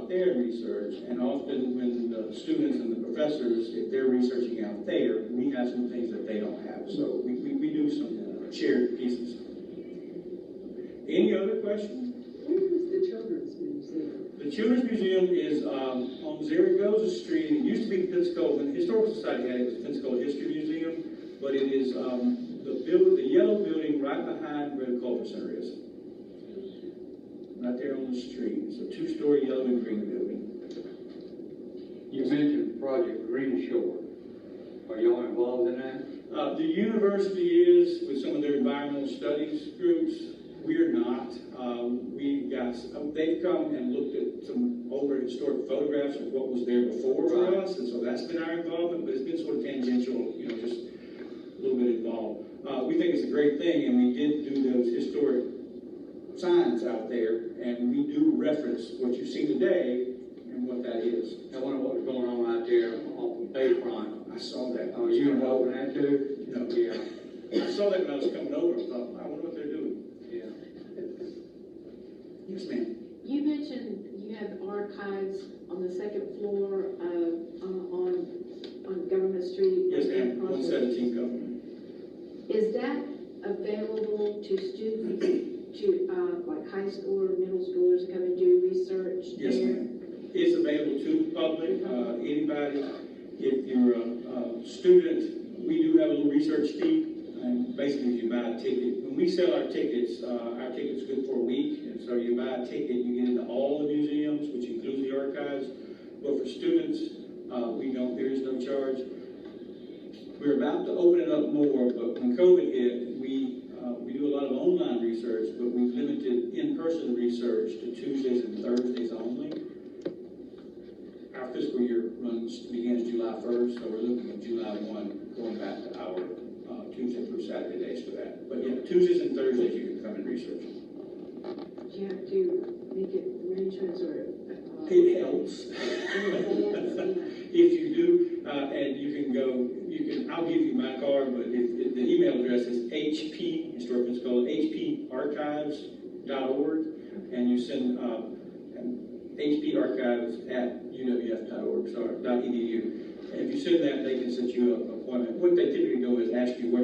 out there and research, and often when the students and the professors, if they're researching out there, we have some things that they don't have. So we do some shared pieces. Any other questions? Where is the Children's Museum? The Children's Museum is on Zaragoza Street. It used to be the Pensacola, when the Historical Society had it, was the Pensacola History Museum, but it is the yellow building right behind where the Culture Center is. Right there on the street. It's a two-story yellow and green building. You mentioned Project Green Shore. Are y'all involved in that? The university is, with some of their environmental studies groups. We're not. They've come and looked at some older historic photographs of what was there before for us, and so that's been our involvement, but it's been sort of tangential, you know, just a little bit involved. We think it's a great thing, and we did do those historic signs out there, and we do reference what you see today and what that is. I wonder what was going on out there on the Bayfront. I saw that. Oh, you involved in that too? No. Yeah. I saw that when I was coming over. I thought, I wonder what they're doing. Yeah. Yes, ma'am. You mentioned you have archives on the second floor on Government Street. Yes, ma'am. 117 Government. Is that available to students, to like high school or middle schoolers come and do research? Yes, ma'am. It's available to the public, anybody. If you're a student, we do have a little research fee, and basically you buy a ticket. When we sell our tickets good for a week, and so you buy a ticket, you get into all the museums, which includes the archives. But for students, there is no charge. We're about to open it up more, but when COVID hit, we do a lot of online research, but we've limited in-person research to Tuesdays and Thursdays only. Our fiscal year begins July 1st, so we're looking at July 1, going back to our Tuesday through Saturday days for that. But yeah, Tuesdays and Thursdays you can come and research. Do you have to make it arrangements or? It helps. If you do, and you can go, I'll give you my card, but the email address is HP, Historic Pensacola, hparchives.org, and you send hparchives@uwf.org, .edu. And if you send that, they can set you up an appointment. What they typically do is ask you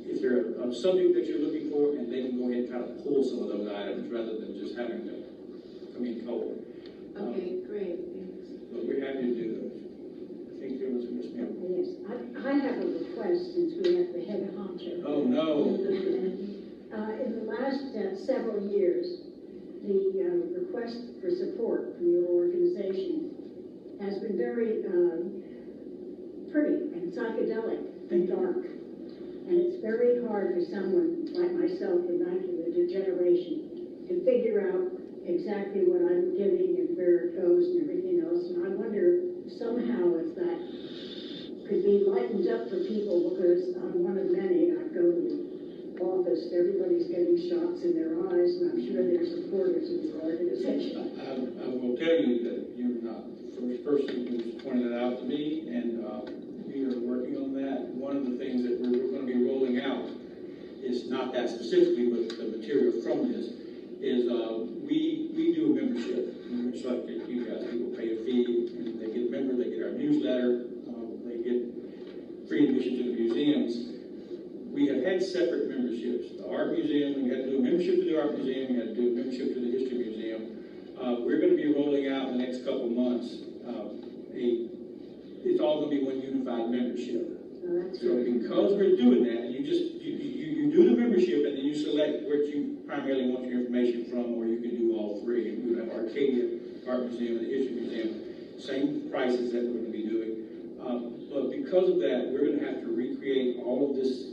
if there a subject that you're looking for, and they can go ahead and kind of pull some of those items rather than just having to come in cold. Okay, great, thanks. But we're happy to do those. I think there was a Miss Mary. Yes, I have a request since we have the head honcho. Oh, no. In the last several years, the request for support from your organization has been very pretty and psychedelic and dark. And it's very hard for someone like myself with macular degeneration to figure out exactly what I'm giving and where it goes and everything else. And I wonder somehow if that could be lightened up for people, because I'm one of many. I go to the office, everybody's getting shots in their eyes, and I'm sure they're supporters of your organization. I will tell you that you're not the first person who's pointed that out to me, and we are working on that. One of the things that we're going to be rolling out is not that specifically, but the material from this is we do a membership, much like you guys. People pay a fee, and they get a member, they get our newsletter, they get free admission to the museums. We have had separate memberships. The Art Museum, we had to do a membership to the Art Museum, we had to do a membership to the History Museum. We're going to be rolling out in the next couple months it's all going to be one unified membership. So because we're doing that, you do the membership and then you select where you primarily want your information from, or you can do all three. And we have Arcadia, Art Museum, and the History Museum, same prices that we're going to be doing. But because of that, we're going to have to recreate all of this,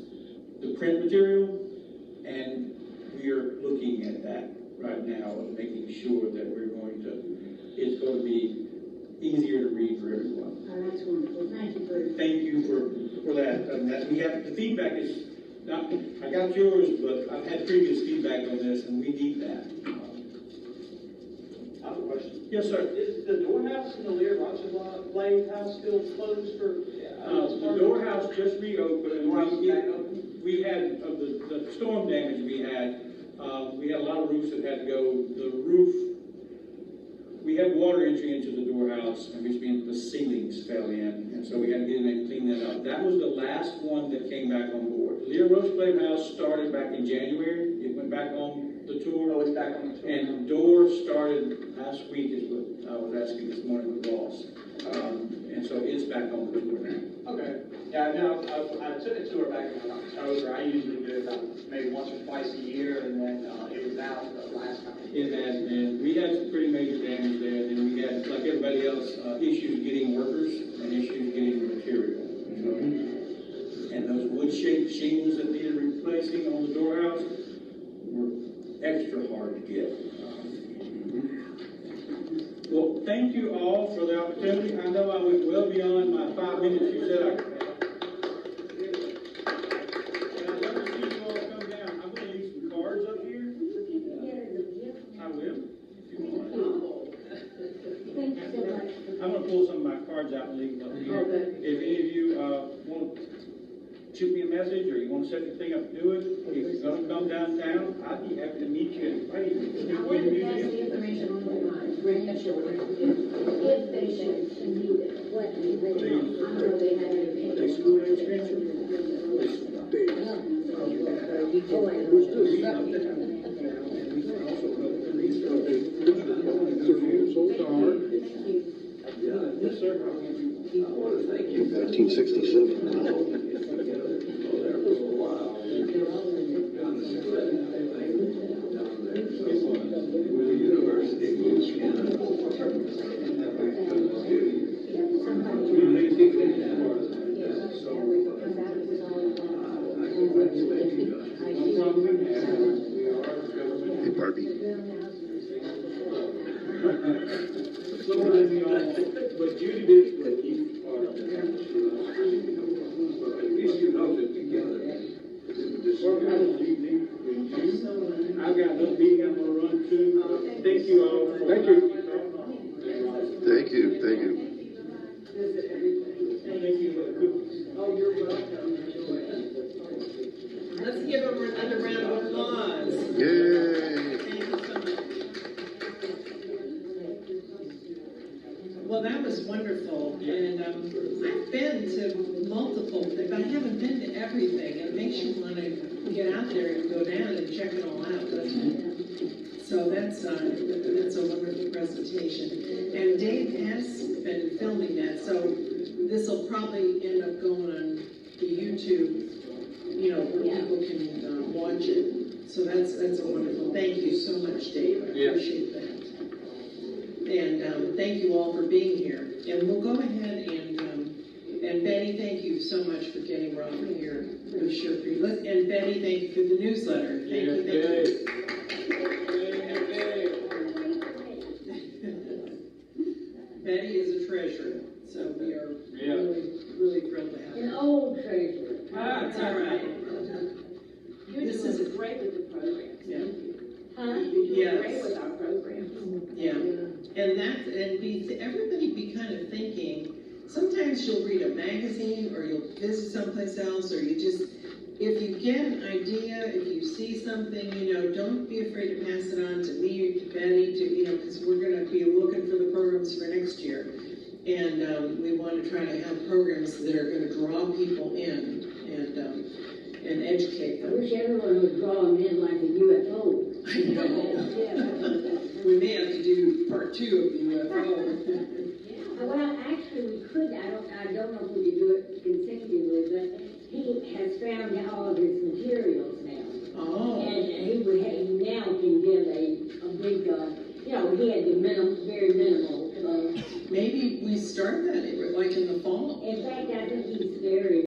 the print material, and we are looking at that right now and making sure that it's going to be easier to read for everyone. Oh, that's wonderful. Thank you for Thank you for that. We have the feedback is not. I got yours, but I've had previous feedback on this, and we need that. I have a question. Yes, sir. Is the Door House in the Lear Blade House still closed for? The Door House just reopened. We had the storm damage we had. We had a lot of roofs that had to go. The roof. We had water entry into the door house, and which means the ceilings fell in, and so we had to get in there and clean that up. That was the last one that came back on board. Leah Roach Playhouse started back in January. It went back on the tour. Oh, it's back on the tour. And door started last week is what I was asking this morning with Ross. And so it's back on the tour now. Okay. Yeah, no, I took a tour back in October. I usually do it about maybe once or twice a year, and then it was out the last time. It has, and we had some pretty major damage there. Then we had, like everybody else, issues getting workers and issues getting material. So, and those wood-shaped shingles that needed replacing on the door house were extra hard to get. Well, thank you all for the opportunity. I know I went well beyond my 5 minutes you said I could have. And I'd love to see you all come down. I'm going to leave some cards up here. I will, if you want. Thank you so much. I'm going to pull some of my cards out and leave them up here. If any of you want to shoot me a message or you want to set the thing up to do it, if you're going to come downtown, I'd be happy to meet you and invite you to I the want to pass museum. the information on to my grandchildren, if they should need it. What, I don't know they have any. They school age grandchildren? Yes, sir. 1967. Hey, Barbie. But Judy did what you I've got another meeting I'm gonna run to. Thank you all. Thank you. Thank you, thank you. Thank you for the cookies. Oh, you're welcome. Let's give them another round of applause. Yay! Thank you so much. Well, that was wonderful, and I've been to multiple, but I haven't been to everything. It makes you want to get out there and go down and check it all out, doesn't it? So that's a wonderful presentation. And Dave has been filming that, so this will probably end up going on the YouTube, where people can watch it. So that's a wonderful. Thank you so much, Dave. I appreciate that. And thank you all for being here. And we'll go ahead and Betty, thank you so much for getting Robert here. I'm sure for you. And Betty, thank you for the newsletter. Thank you. Betty is a treasurer, so we are really thrilled to have her. An old treasure. That's all right. You're doing great with the program. Yeah. Huh? You're doing great with our program. Yeah. Everybody be kind of thinking, sometimes you'll read a magazine or you'll visit someplace else or you just, if you get an idea, if you see something, don't be afraid to pass it on to me or to Betty, because we're going to be looking for the programs for next year. And we want to try to have programs that are going to draw people in and educate I them. wish everyone would draw them in like a UFO. I know. We may have to do part 2 of the UFO. Well, actually, we could, I don't know if we could do it consecutively, but he has found all of his materials now. Oh. And he now can give a big, he had the very minimal. Maybe we start that like in the fall. In fact, I think he's very